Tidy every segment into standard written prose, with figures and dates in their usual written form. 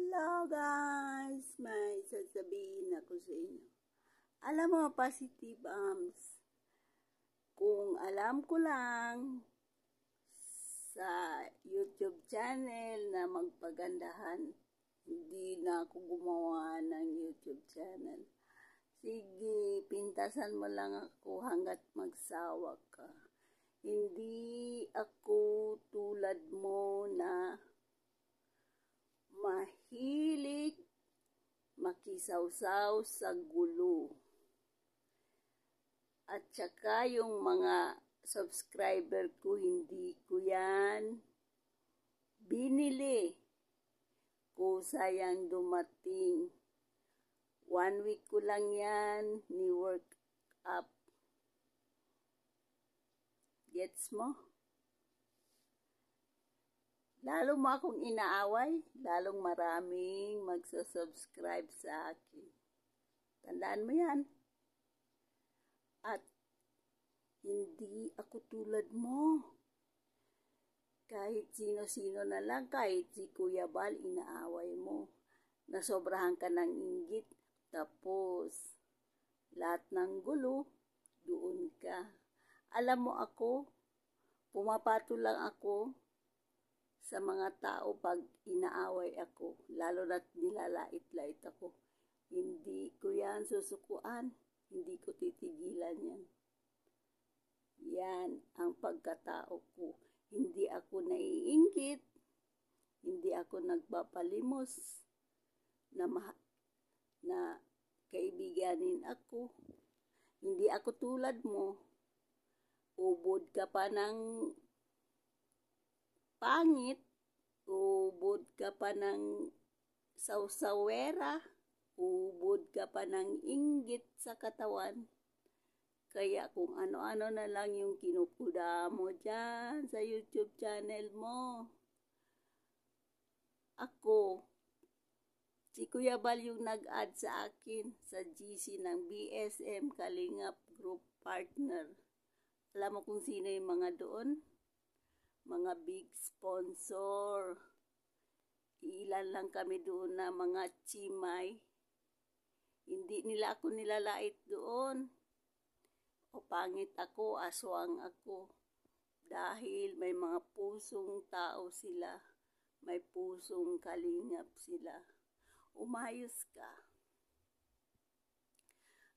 Hello guys! May sasabihin ako sa inyo. Alam mo, Positive Arms, kung alam ko lang sa YouTube channel na magpagandahan, hindi na ako gumawa ng YouTube channel. Sige, pintasan mo lang ako hanggat magsawa ka. Hindi ako tulad mo na mahilig makisawsaw sa gulo. At saka yung mga subscriber ko, hindi ko yan binili. Kusayang dumating. 1 week ko lang yan ni-work up. Gets mo? Lalo mo akong inaaway, lalong maraming magsasubscribe sa akin. Tandaan mo yan. At hindi ako tulad mo. Kahit sino-sino na lang, kahit si Kuya Bal, inaaway mo. Nasobrahan ka ng inggit, tapos lahat ng gulo, doon ka. Alam mo ako, pumapato lang ako sa mga tao pag inaaway ako, lalo na't nilalait-lait ako. Hindi ko yan susukuan, hindi ko titigilan yan. Yan ang pagkatao ko. Hindi ako naiinggit, hindi ako nagpapalimos na kaibiganin ako. Hindi ako tulad mo, ubod ka pa ng pangit, ubod ka pa ng sawsawera, ubod ka pa ng inggit sa katawan. Kaya kung ano-ano na lang yung kinukuda mo dyan sa YouTube channel mo. Ako, si Kuya Bal yung nag-add sa akin sa GC ng BSM Kalingap Group Partner. Alam mo kung sino yung mga doon? Mga big sponsor. Ilan lang kami doon na mga chimay. Hindi nila ako nilalait doon. O pangit ako, aswang ako. Dahil may mga pusong tao sila. May pusong kalingap sila. Umayos ka.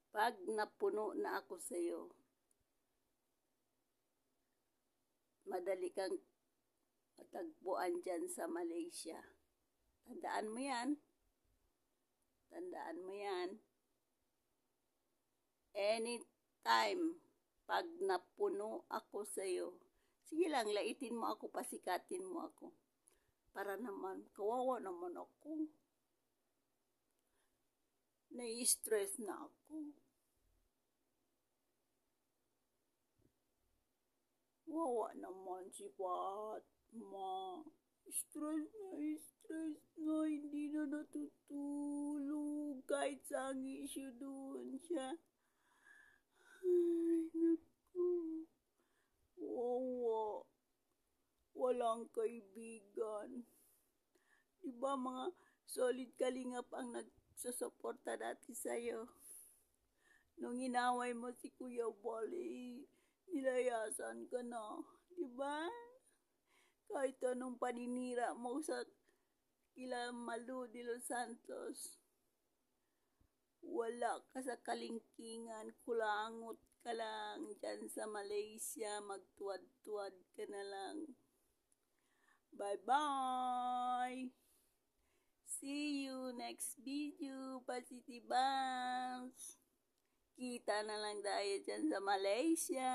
Pag napuno na ako sa'yo, madali kang matagpuan dyan sa Malaysia. Tandaan mo yan. Tandaan mo yan. Anytime, pag napuno ako sa'yo, sige lang, laitin mo ako, pasikatin mo ako. Para naman, kawawa naman ako. Nai-stress na ako. Wawa naman si Fatma. Stress na, hindi na natutulog. Kahit sa ang issue doon siya. Ay, naku. Wawa. Walang kaibigan. Diba mga solid kalingap ang nagsusuporta dati sa'yo? Nung inaway mo si Kuya Bali, nilayasan ka na, di ba? Kahit anong paninira mo sa kila Malu de los Santos, wala ka sa kalingkingan, kulangot ka lang dyan sa Malaysia, magtuwad-tuwad ka na lang. Bye-bye! See you next video, Positive Arms! Kita na lang tayo dyan sa Malaysia.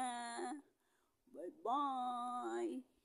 Bye-bye!